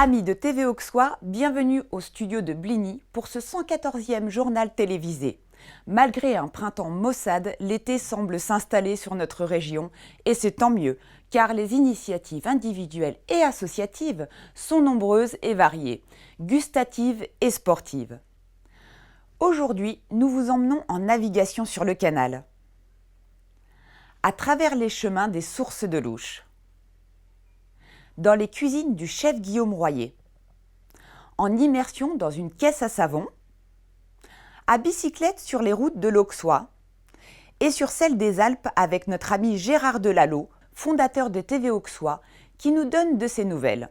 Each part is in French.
Amis de TV Auxois, bienvenue au studio de Bligny pour ce 114e journal télévisé. Malgré un printemps maussade, l'été semble s'installer sur notre région et c'est tant mieux, car les initiatives individuelles et associatives sont nombreuses et variées, gustatives et sportives. Aujourd'hui, nous vous emmenons en navigation sur le canal, à travers les chemins des sources de l'Ouche, dans les cuisines du chef Guillaume Royer, en immersion dans une caisse à savon, à bicyclette sur les routes de l'Auxois et sur celles des Alpes avec notre ami Gérard Delalot, fondateur de TV Auxois, qui nous donne de ses nouvelles.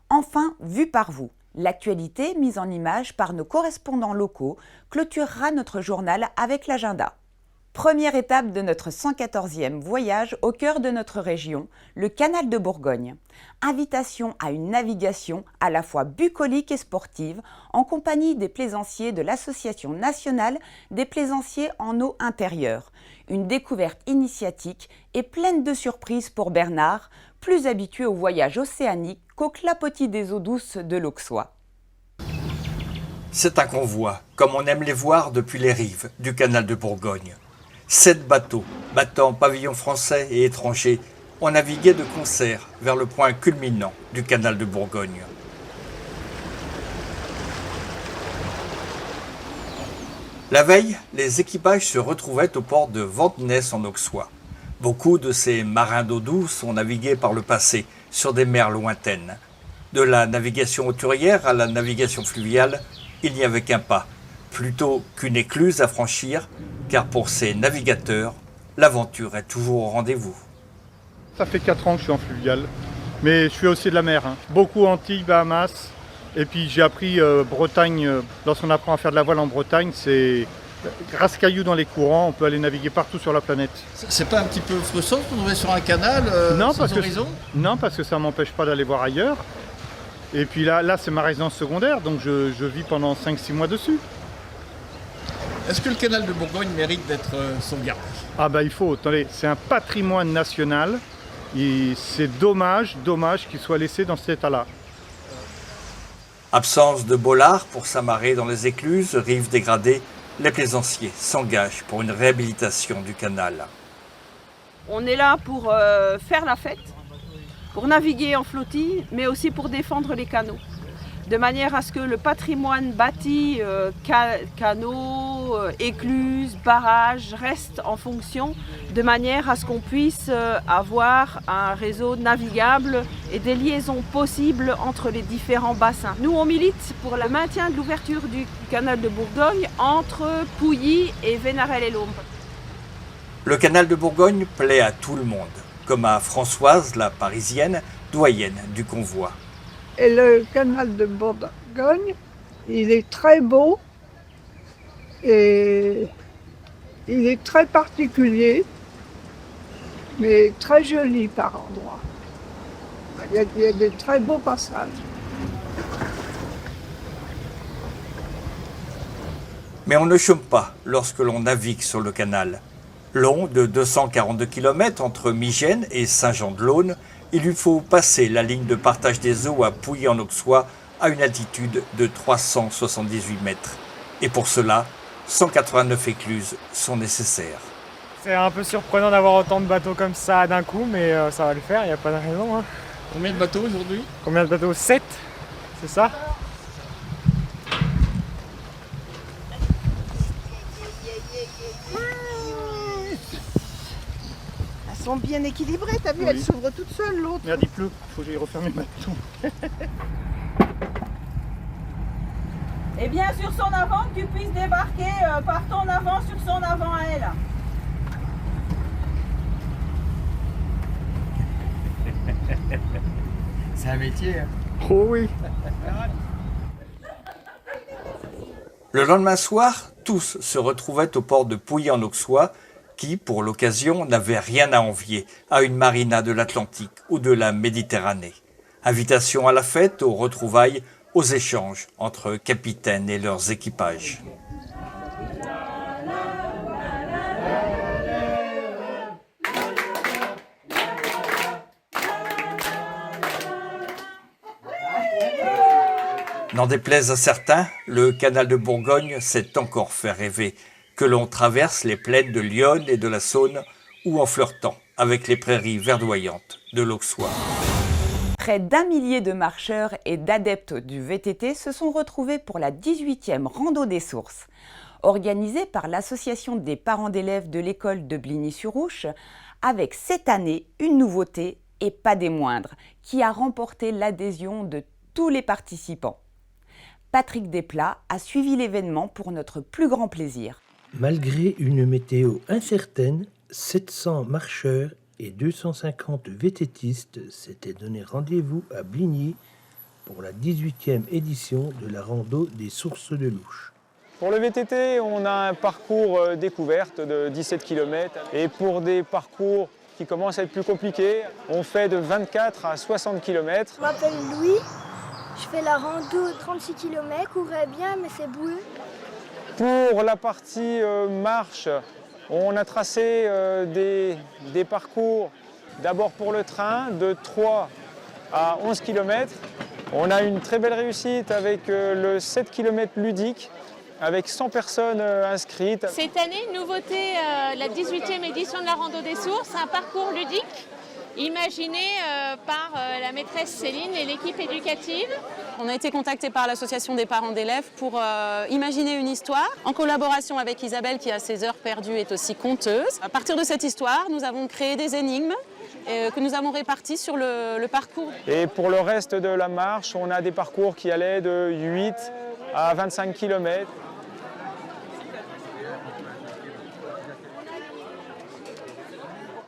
Enfin, vue par vous, l'actualité mise en image par nos correspondants locaux clôturera notre journal avec l'agenda. Première étape de notre 114e voyage au cœur de notre région, le canal de Bourgogne. Invitation à une navigation à la fois bucolique et sportive en compagnie des plaisanciers de l'Association nationale des plaisanciers en eau intérieure. Une découverte initiatique et pleine de surprises pour Bernard, plus habitué au voyage océanique qu'au clapotis des eaux douces de l'Auxois. C'est un convoi, comme on aime les voir depuis les rives du canal de Bourgogne. 7 bateaux, battant pavillon français et étrangers, ont navigué de concert vers le point culminant du canal de Bourgogne. La veille, les équipages se retrouvaient au port de Vandenesse en Auxois. Beaucoup de ces marins d'eau douce ont navigué par le passé sur des mers lointaines. De la navigation hauturière à la navigation fluviale, il n'y avait qu'un pas, plutôt qu'une écluse à franchir, car pour ces navigateurs, l'aventure est toujours au rendez-vous. Ça fait 4 ans que je suis en fluvial, mais je fais aussi de la mer. Beaucoup Antilles, Bahamas, et puis j'ai appris Bretagne. Lorsqu'on apprend à faire de la voile en Bretagne, c'est grâce cailloux dans les courants, on peut aller naviguer partout sur la planète. C'est pas un petit peu frustrant de se retrouver sur un canal sans horizon ? Non, parce que ça ne m'empêche pas d'aller voir ailleurs. Et puis là c'est ma résidence secondaire, donc je vis pendant 5-6 mois dessus. Est-ce que le canal de Bourgogne mérite d'être sauvegardé ? Ah bah il faut, attendez, c'est un patrimoine national et c'est dommage qu'il soit laissé dans cet état-là. Absence de bollard pour s'amarrer dans les écluses, rives dégradées, les plaisanciers s'engagent pour une réhabilitation du canal. On est là pour faire la fête, pour naviguer en flottille, mais aussi pour défendre les canaux. De manière à ce que le patrimoine bâti, canaux, écluses, barrages, reste en fonction, de manière à ce qu'on puisse avoir un réseau navigable et des liaisons possibles entre les différents bassins. Nous, on milite pour le maintien de l'ouverture du canal de Bourgogne entre Pouilly et Vénarel-et-Lombre. Le canal de Bourgogne plaît à tout le monde, comme à Françoise, la Parisienne, doyenne du convoi. Et le canal de Bourgogne, il est très beau et il est très particulier, mais très joli par endroits. Il y a des très beaux passages. Mais on ne chôme pas lorsque l'on navigue sur le canal. Long de 242 km entre Migène et Saint-Jean-de-Laune, il lui faut passer la ligne de partage des eaux à Pouilly-en-Auxois à une altitude de 378 mètres. Et pour cela, 189 écluses sont nécessaires. C'est un peu surprenant d'avoir autant de bateaux comme ça d'un coup, mais ça va le faire, il n'y a pas de raison. Combien de bateaux aujourd'hui ? Combien de bateaux ? 7, c'est ça ? Elles sont bien équilibrées, t'as vu, Oui. elles s'ouvrent toutes seules l'autre. Merde, il pleut, il faut que j'aille refermer ma tout. Et bien sur son avant, que tu puisses débarquer par ton avant sur son avant à elle. C'est un métier. Oh oui. Le lendemain soir, tous se retrouvaient au port de Pouilly-en-Auxois, qui, pour l'occasion, n'avait rien à envier à une marina de l'Atlantique ou de la Méditerranée. Invitation à la fête, aux retrouvailles, aux échanges entre capitaines et leurs équipages. N'en déplaise à certains, le canal de Bourgogne s'est encore fait rêver, que l'on traverse les plaines de l'Yonne et de la Saône ou en flirtant avec les prairies verdoyantes de l'Auxois. Près d'1 millier de marcheurs et d'adeptes du VTT se sont retrouvés pour la 18e Rando des Sources. Organisée par l'association des parents d'élèves de l'école de Bligny-sur-Ouche, avec cette année une nouveauté et pas des moindres, qui a remporté l'adhésion de tous les participants. Patrick Desplat a suivi l'événement pour notre plus grand plaisir. Malgré une météo incertaine, 700 marcheurs et 250 VTTistes s'étaient donné rendez-vous à Bligny pour la 18e édition de la Rando des Sources de l'Ouche. Pour le VTT, on a un parcours découverte de 17 km. Et pour des parcours qui commencent à être plus compliqués, on fait de 24 à 60 km. Je m'appelle Louis, je fais la rando 36 km, courait bien mais c'est boueux. Pour la partie marche, on a tracé des parcours d'abord pour le train de 3 à 11 km. On a une très belle réussite avec le 7 km ludique avec 100 personnes inscrites. Cette année, nouveauté, la 18e édition de la Rando des Sources, un parcours ludique imaginé par la maîtresse Céline et l'équipe éducative. On a été contacté par l'association des parents d'élèves pour imaginer une histoire en collaboration avec Isabelle qui à ses heures perdues est aussi conteuse. À partir de cette histoire, nous avons créé des énigmes que nous avons réparties sur le parcours. Et pour le reste de la marche, on a des parcours qui allaient de 8 à 25 km.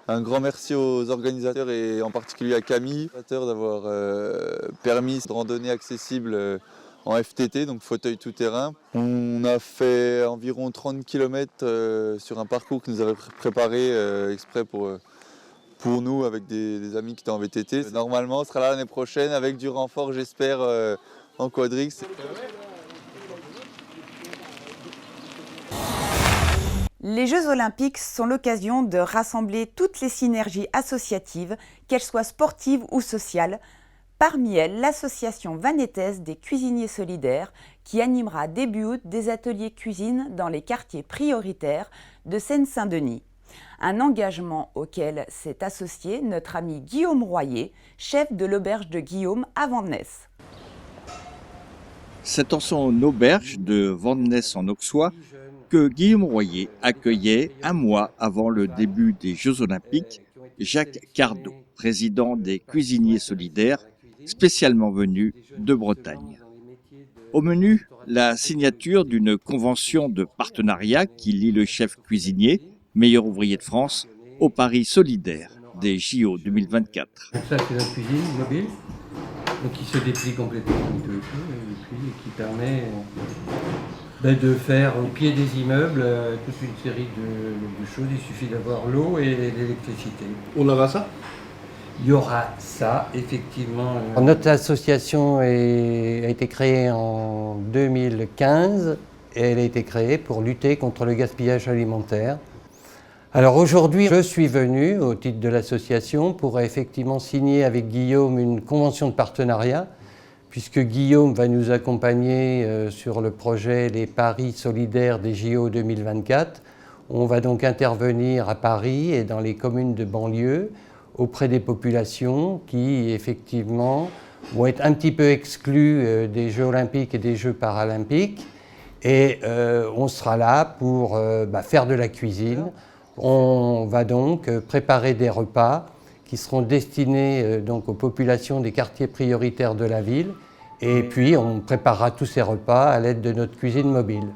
Un grand merci aux organisateurs et en particulier à Camille d'avoir permis de randonnée accessible en FTT, donc fauteuil tout-terrain. On a fait environ 30 km sur un parcours que nous avait préparé exprès pour nous avec des amis qui étaient en VTT. Normalement, on sera là l'année prochaine avec du renfort, j'espère, en quadrix. Les Jeux Olympiques sont l'occasion de rassembler toutes les synergies associatives, qu'elles soient sportives ou sociales. Parmi elles, l'association vannettaise des cuisiniers solidaires qui animera début août des ateliers cuisine dans les quartiers prioritaires de Seine-Saint-Denis. Un engagement auquel s'est associé notre ami Guillaume Royer, chef de l'auberge de Guillaume à Vandenesse. C'est en son auberge de Vandenesse en Auxois que Guillaume Royer accueillait un mois avant le début des Jeux Olympiques Jacques Cardot, président des cuisiniers solidaires, spécialement venu de Bretagne. Au menu, la signature d'une convention de partenariat qui lie le chef cuisinier, meilleur ouvrier de France, au pari solidaire des JO 2024. Donc ça, c'est notre cuisine mobile, donc qui se déplie complètement et puis qui permet de faire au pied des immeubles toute une série de choses. Il suffit d'avoir l'eau et l'électricité. On aura ça ? Il y aura ça, effectivement. Notre association a été créée en 2015 et elle a été créée pour lutter contre le gaspillage alimentaire. Alors aujourd'hui, je suis venu au titre de l'association pour effectivement signer avec Guillaume une convention de partenariat, puisque Guillaume va nous accompagner sur le projet Les Paris solidaires des JO 2024. On va donc intervenir à Paris et dans les communes de banlieue auprès des populations qui, effectivement, vont être un petit peu exclues des Jeux olympiques et des Jeux paralympiques. Et on sera là pour faire de la cuisine. On va donc préparer des repas qui seront destinés donc aux populations des quartiers prioritaires de la ville. Et puis, on préparera tous ces repas à l'aide de notre cuisine mobile.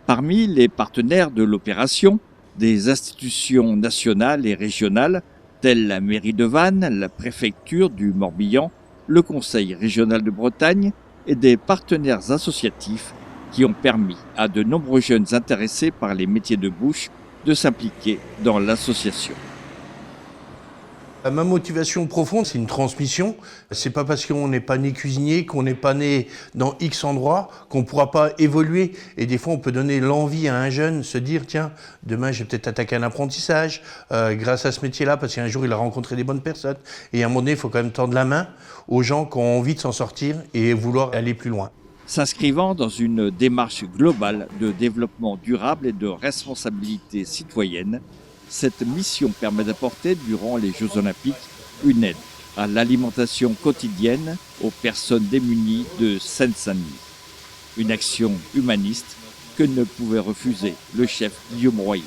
Parmi les partenaires de l'opération, des institutions nationales et régionales, telles la mairie de Vannes, la préfecture du Morbihan, le Conseil régional de Bretagne et des partenaires associatifs qui ont permis à de nombreux jeunes intéressés par les métiers de bouche de s'impliquer dans l'association. Ma motivation profonde, c'est une transmission. C'est pas parce qu'on n'est pas né cuisinier, qu'on n'est pas né dans X endroits, qu'on pourra pas évoluer. Et des fois, on peut donner l'envie à un jeune, se dire, tiens, demain, je vais peut-être attaquer un apprentissage grâce à ce métier-là, parce qu'un jour, il a rencontré des bonnes personnes. Et à un moment donné, il faut quand même tendre la main aux gens qui ont envie de s'en sortir et vouloir aller plus loin. S'inscrivant dans une démarche globale de développement durable et de responsabilité citoyenne, cette mission permet d'apporter durant les Jeux Olympiques une aide à l'alimentation quotidienne aux personnes démunies de Seine-Saint-Denis. Une action humaniste que ne pouvait refuser le chef Guillaume Royer.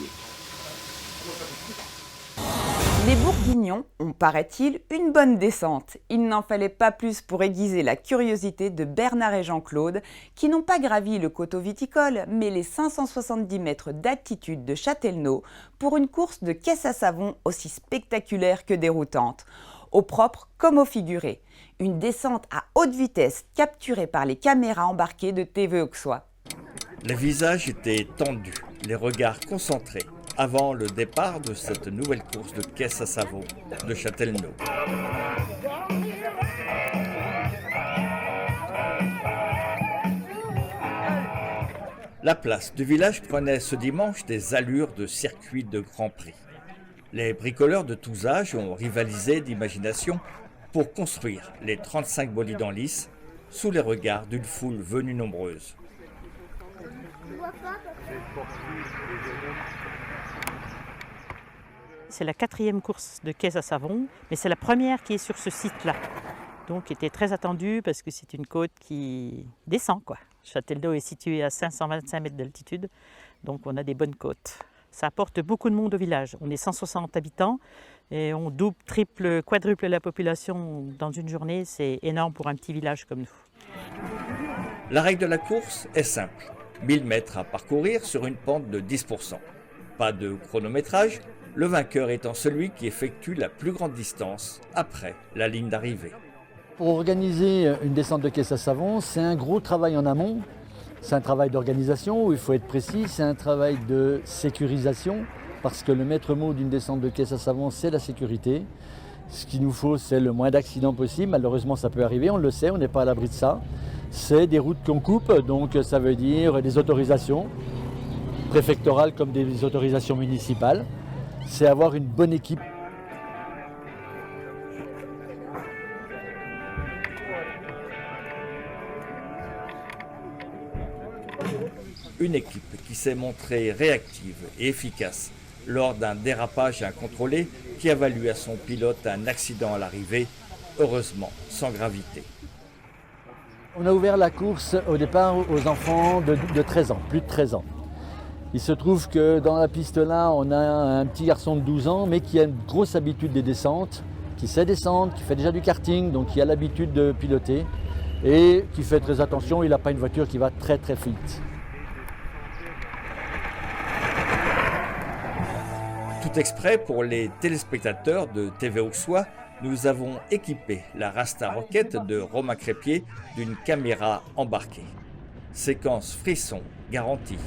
Les Bourguignons ont, paraît-il, une bonne descente. Il n'en fallait pas plus pour aiguiser la curiosité de Bernard et Jean-Claude, qui n'ont pas gravi le coteau viticole, mais les 570 mètres d'altitude de Châtellerault pour une course de caisse à savon aussi spectaculaire que déroutante. Au propre comme au figuré. Une descente à haute vitesse capturée par les caméras embarquées de TV Auxois. Les visages étaient tendus, les regards concentrés, avant le départ de cette nouvelle course de caisse à savon de Châtellerault. La place du village prenait ce dimanche des allures de circuit de Grand Prix. Les bricoleurs de tous âges ont rivalisé d'imagination pour construire les 35 bolides en lice sous les regards d'une foule venue nombreuse. C'est la 4e course de caisse à savon, mais c'est la première qui est sur ce site-là. Donc, qui était très attendue parce que c'est une côte qui descend, quoi. Châtellerault est situé à 525 mètres d'altitude, donc on a des bonnes côtes. Ça apporte beaucoup de monde au village. On est 160 habitants et on double, triple, quadruple la population dans une journée. C'est énorme pour un petit village comme nous. La règle de la course est simple. 1000 mètres à parcourir sur une pente de 10%. Pas de chronométrage, le vainqueur étant celui qui effectue la plus grande distance après la ligne d'arrivée. Pour organiser une descente de caisse à savon, c'est un gros travail en amont. C'est un travail d'organisation où il faut être précis, c'est un travail de sécurisation parce que le maître mot d'une descente de caisse à savon, c'est la sécurité. Ce qu'il nous faut, c'est le moins d'accidents possible. Malheureusement, ça peut arriver, on le sait, on n'est pas à l'abri de ça. C'est des routes qu'on coupe, donc ça veut dire des autorisations préfectorales comme des autorisations municipales. C'est avoir une bonne équipe. Une équipe qui s'est montrée réactive et efficace lors d'un dérapage incontrôlé qui a valu à son pilote un accident à l'arrivée, heureusement sans gravité. On a ouvert la course au départ aux enfants de 13 ans, plus de 13 ans. Il se trouve que dans la piste là, on a un petit garçon de 12 ans, mais qui a une grosse habitude des descentes, qui sait descendre, qui fait déjà du karting, donc qui a l'habitude de piloter et qui fait très attention, il n'a pas une voiture qui va très très vite. Tout exprès pour les téléspectateurs de TV Auxois, nous avons équipé la Rasta Rocket de Romain Crépier d'une caméra embarquée. Séquence frisson garantie.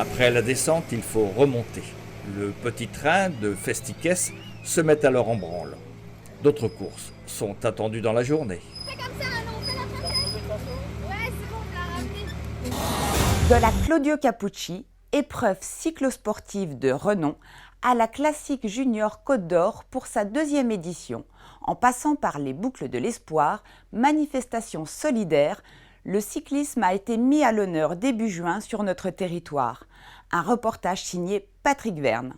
Après la descente, il faut remonter. Le petit train de Festiquès se met alors en branle. D'autres courses sont attendues dans la journée. De la Claudio Capucci, épreuve cyclosportive de renom, à la Classique Junior Côte d'Or pour sa 2e édition, en passant par les boucles de l'espoir, manifestation solidaire, le cyclisme a été mis à l'honneur début juin sur notre territoire. Un reportage signé Patrick Verne.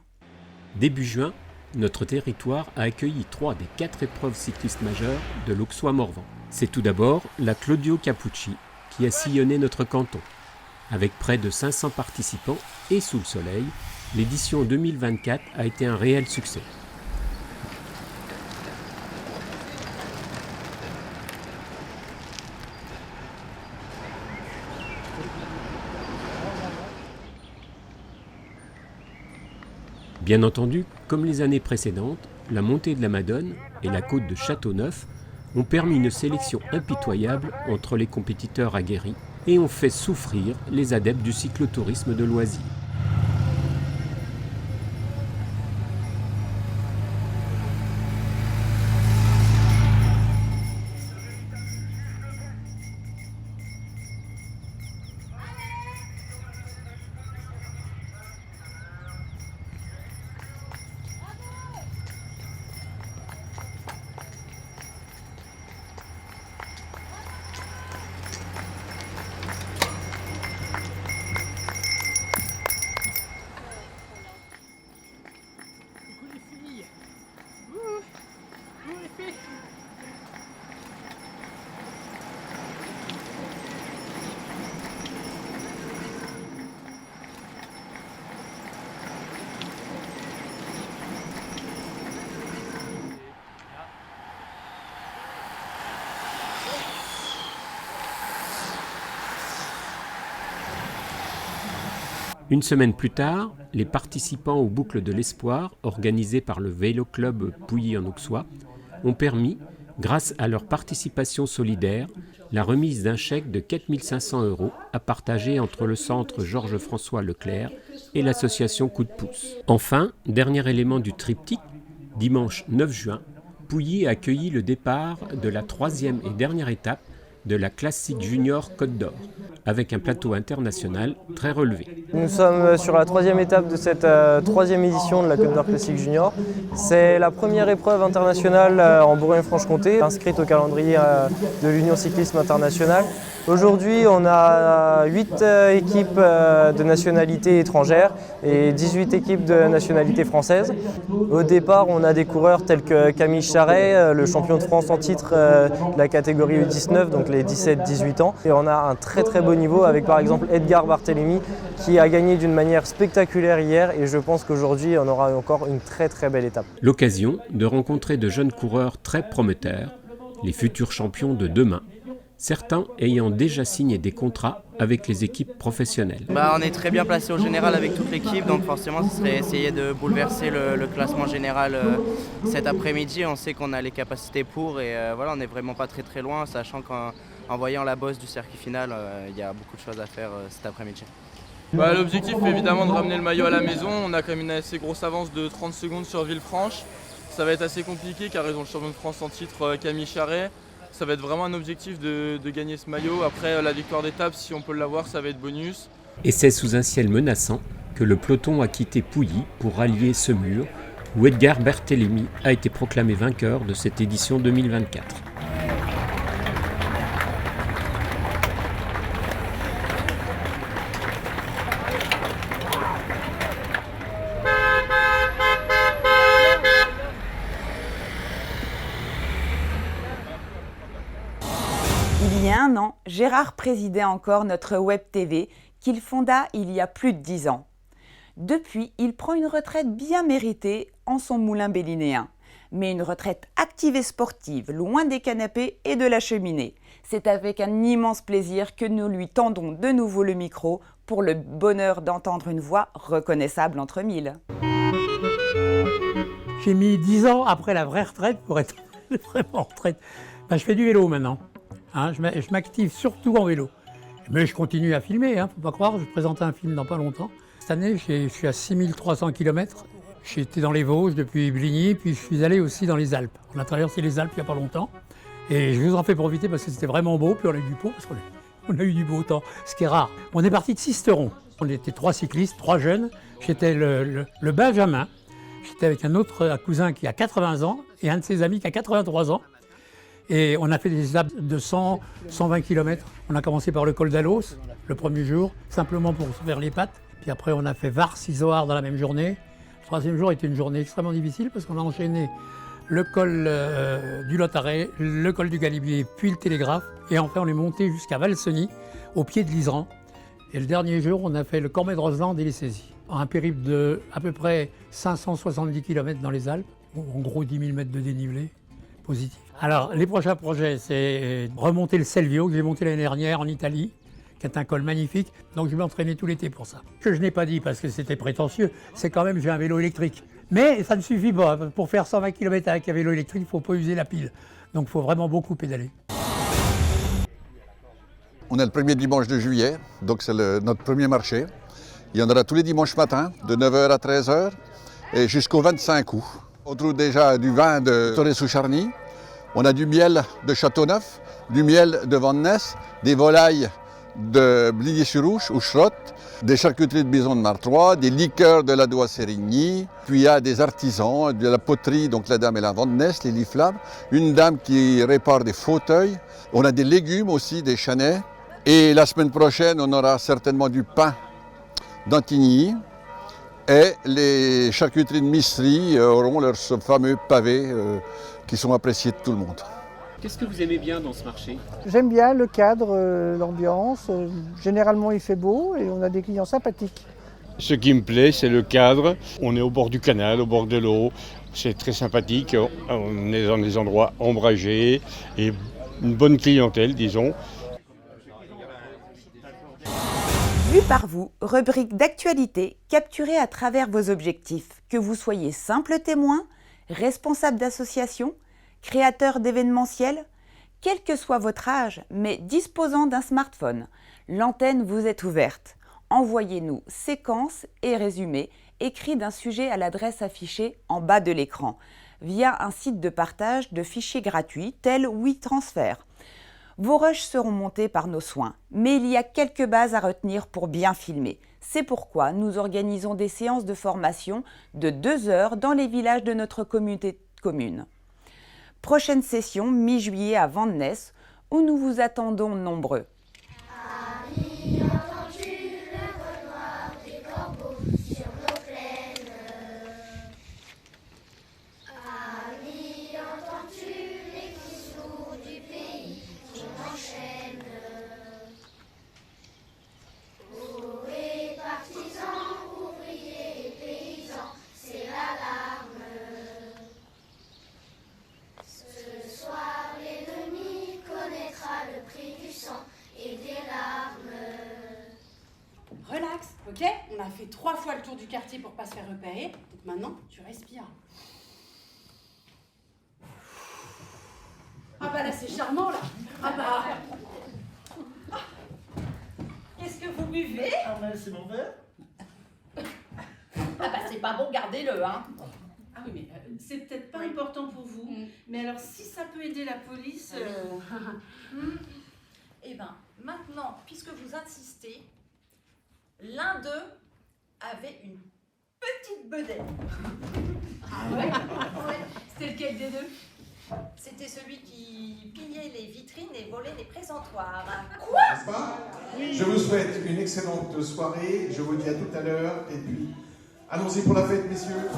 Début juin, notre territoire a accueilli 3 des 4 épreuves cyclistes majeures de l'Auxois-Morvan. C'est tout d'abord la Claudio Capucci qui a sillonné notre canton. Avec près de 500 participants et sous le soleil, l'édition 2024 a été un réel succès. Bien entendu, comme les années précédentes, la montée de la Madone et la côte de Châteauneuf ont permis une sélection impitoyable entre les compétiteurs aguerris et ont fait souffrir les adeptes du cyclotourisme de loisirs. Une semaine plus tard, les participants aux boucles de l'espoir, organisées par le Vélo Club Pouilly-en-Auxois, ont permis, grâce à leur participation solidaire, la remise d'un chèque de 4 500 € à partager entre le centre Georges-François Leclerc et l'association Coup de pouce. Enfin, dernier élément du triptyque, dimanche 9 juin, Pouilly a accueilli le départ de la 3e et dernière étape de la Classique Junior Côte d'Or, avec un plateau international très relevé. Nous sommes sur la 3e étape de cette 3e édition de la Côte d'Or Classique Junior. C'est la première épreuve internationale en Bourgogne-Franche-Comté, inscrite au calendrier de l'Union Cyclisme Internationale. Aujourd'hui, on a 8 équipes de nationalité étrangère et 18 équipes de nationalité française. Au départ, on a des coureurs tels que Camille Charret, le champion de France en titre de la catégorie U19, donc les 17-18 ans. Et on a un très beau niveau avec par exemple Edgar Barthélemy qui a gagné d'une manière spectaculaire hier et je pense qu'aujourd'hui on aura encore une très belle étape. L'occasion de rencontrer de jeunes coureurs très prometteurs, les futurs champions de demain, certains ayant déjà signé des contrats avec les équipes professionnelles. On est très bien placé au général avec toute l'équipe, donc forcément ce serait essayer de bouleverser le classement général cet après-midi. On sait qu'on a les capacités pour et voilà, on n'est vraiment pas très loin, sachant qu'en voyant la bosse du circuit final, il y a beaucoup de choses à faire cet après-midi. L'objectif est évidemment de ramener le maillot à la maison. On a quand même une assez grosse avance de 30 secondes sur Villefranche. Ça va être assez compliqué car ils ont le champion de France en titre Camille Charret. Ça va être vraiment un objectif de gagner ce maillot. Après la victoire d'étape, si on peut l'avoir, ça va être bonus. Et c'est sous un ciel menaçant que le peloton a quitté Pouilly pour rallier Semur, où Edgar Barthélemy a été proclamé vainqueur de cette édition 2024. Il y a un an, Gérard présidait encore notre web TV qu'il fonda il y a plus de 10 ans. Depuis, il prend une retraite bien méritée en son moulin bélinéen. Mais une retraite active et sportive, loin des canapés et de la cheminée. C'est avec un immense plaisir que nous lui tendons de nouveau le micro pour le bonheur d'entendre une voix reconnaissable entre mille. J'ai mis 10 ans après la vraie retraite pour être vraiment en retraite. Je fais du vélo maintenant. Je m'active surtout en vélo. Mais je continue à filmer, faut pas croire, je présente un film dans pas longtemps. Cette année, je suis à 6300 km. J'ai été dans les Vosges depuis Bligny, puis je suis allé aussi dans les Alpes. On a traversé les Alpes il n'y a pas longtemps. Et je vous en fais profiter parce que c'était vraiment beau, puis on a eu du beau, parce qu'on a eu du beau temps, ce qui est rare. On est parti de Sisteron. On était 3 cyclistes, 3 jeunes. J'étais le Benjamin. J'étais avec un autre cousin qui a 80 ans et un de ses amis qui a 83 ans. Et on a fait des étapes de 100, 120 km. On a commencé par le col d'Alos, le premier jour, simplement pour se faire les pattes. Puis après, on a fait Vars-Izoard dans la même journée. Le 3e jour était une journée extrêmement difficile parce qu'on a enchaîné le col du Lotaret, le col du Galibier, puis le Télégraphe. Et enfin, on est monté jusqu'à Valseny, au pied de l'Iseran. Et le dernier jour, on a fait le Cormet de Roseland et les saisies. Un périple de à peu près 570 km dans les Alpes, en gros 10 000 mètres de dénivelé positif. Alors, les prochains projets, c'est remonter le Selvio, que j'ai monté l'année dernière en Italie, qui est un col magnifique. Donc, je vais m'entraîner tout l'été pour ça. Ce que je n'ai pas dit, parce que c'était prétentieux, c'est quand même j'ai un vélo électrique. Mais ça ne suffit pas. Pour faire 120 km avec un vélo électrique, il ne faut pas user la pile. Donc, il faut vraiment beaucoup pédaler. On est le premier dimanche de juillet, donc c'est notre premier marché. Il y en aura tous les dimanches matins, de 9h à 13h, et jusqu'au 25 août. On trouve déjà du vin de Torré-sous-Charny, on a du miel de Châteauneuf, du miel de Vannes, des volailles de Bligny-sur-Ouche ou Schrott, des charcuteries de Bison de Martrois, des liqueurs de la Doigt-Sérigny, puis il y a des artisans, de la poterie, donc la dame et la Vannes, les Liflamme, une dame qui répare des fauteuils, on a des légumes aussi, des chanais, et la semaine prochaine on aura certainement du pain d'Antigny, et les charcuteries de Mistry auront leurs fameux pavés qui sont appréciés de tout le monde. Qu'est-ce que vous aimez bien dans ce marché? J'aime bien le cadre, l'ambiance. Généralement, il fait beau et on a des clients sympathiques. Ce qui me plaît, c'est le cadre. On est au bord du canal, au bord de l'eau. C'est très sympathique. On est dans des endroits ombragés et une bonne clientèle, disons. Vu par vous, rubrique d'actualité capturée à travers vos objectifs. Que vous soyez simple témoin, responsable d'association, créateur d'événementiel, quel que soit votre âge, mais disposant d'un smartphone, l'antenne vous est ouverte. Envoyez-nous séquences et résumés écrits d'un sujet à l'adresse affichée en bas de l'écran, via un site de partage de fichiers gratuits tel WeTransfer. Vos rushs seront montés par nos soins, mais il y a quelques bases à retenir pour bien filmer. C'est pourquoi nous organisons des séances de formation de 2 heures dans les villages de notre communauté de communes. Prochaine session, mi-juillet à Vannes, où nous vous attendons nombreux. Relax, ok? On a fait 3 fois le tour du quartier pour pas se faire repérer. Donc maintenant, tu respires. Ah bah là, c'est charmant, là. Ah bah... Qu'est-ce que vous buvez? Ah bah, c'est mon verre. Ah bah, c'est pas bon, gardez-le, hein. Ah oui, mais c'est peut-être pas important pour vous. Mais alors, si ça peut aider la police... Eh ben, maintenant, puisque vous insistez, l'un d'eux avait une petite bedaine. Ah ouais? Ouais. C'était lequel des deux? C'était celui qui pillait les vitrines et volait les présentoirs. Quoi? N'est-ce pas? Oui. Je vous souhaite une excellente soirée. Je vous dis à tout à l'heure. Et puis, allons-y pour la fête, messieurs.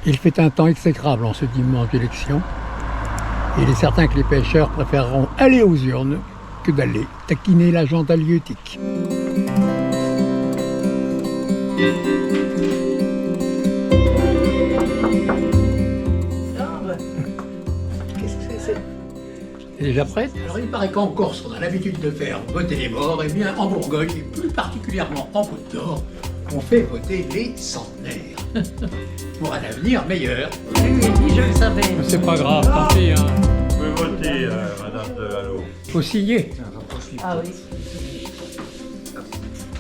Il fait un temps exécrable en ce dimanche d'élection. Il est certain que les pêcheurs préféreront aller aux urnes que d'aller taquiner l'agent halieutique. Qu'est-ce que c'est? C'est déjà prête? Alors il paraît qu'en Corse, on a l'habitude de faire voter les morts, et bien en Bourgogne, et plus particulièrement en Côte d'Or, on fait voter les centenaires. Pour un avenir meilleur. Oui, je le savais. C'est pas grave, tant pis. Hein. Vous pouvez voter, Madame Delalo. Faut signer. Ah oui.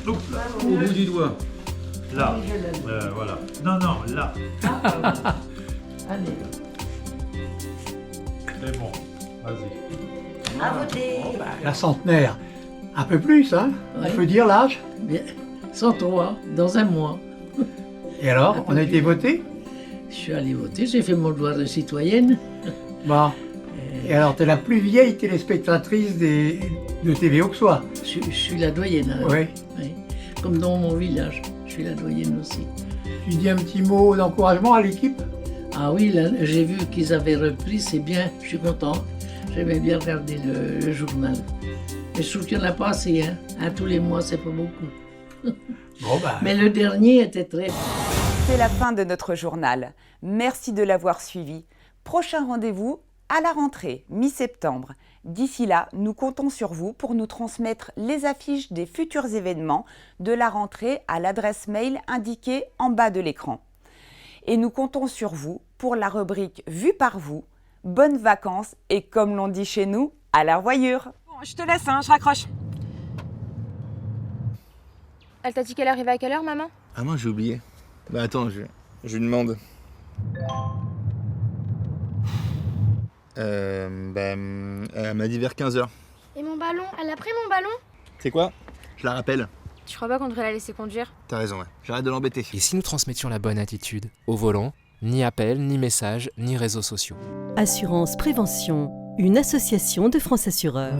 Oups, là, au bout du doigt. Là. Voilà. Non, là. Allez. C'est bon. Vas-y. À voter. Bon, bah, la centenaire. Un peu plus, hein? Ouais. On peut dire l'âge? Bien. 103, dans un mois. Et alors, on a été voté? Je suis allé voter, j'ai fait mon devoir de citoyenne. Bon. Et alors, t'es la plus vieille téléspectatrice de TV Auxois. Je suis la doyenne. Hein. Oui. Oui. Comme dans mon village, je suis la doyenne aussi. Tu dis un petit mot d'encouragement à l'équipe? Ah oui, là, j'ai vu qu'ils avaient repris, c'est bien, je suis content. J'aimais bien regarder le journal. Mais je trouve qu'il n'y en a pas assez, hein. Tous les mois, c'est pas beaucoup. Bon, bah. Mais le dernier était très... C'est la fin de notre journal. Merci de l'avoir suivi. Prochain rendez-vous à la rentrée, mi-septembre. D'ici là, nous comptons sur vous pour nous transmettre les affiches des futurs événements de la rentrée à l'adresse mail indiquée en bas de l'écran. Et nous comptons sur vous pour la rubrique Vue par vous. Bonnes vacances et comme l'on dit chez nous, à la revoyure. Bon, je te laisse, hein, je raccroche. Elle t'a dit qu'elle arrivait à quelle heure, maman? Ah non, j'ai oublié. Bah attends, je lui demande. Elle m'a dit vers 15h. Et mon ballon? Elle a pris mon ballon? C'est quoi? Je la rappelle. Tu crois pas qu'on devrait la laisser conduire? T'as raison, ouais. J'arrête de l'embêter. Et si nous transmettions la bonne attitude au volant, ni appel, ni message, ni réseaux sociaux. Assurance Prévention, une association de France Assureurs.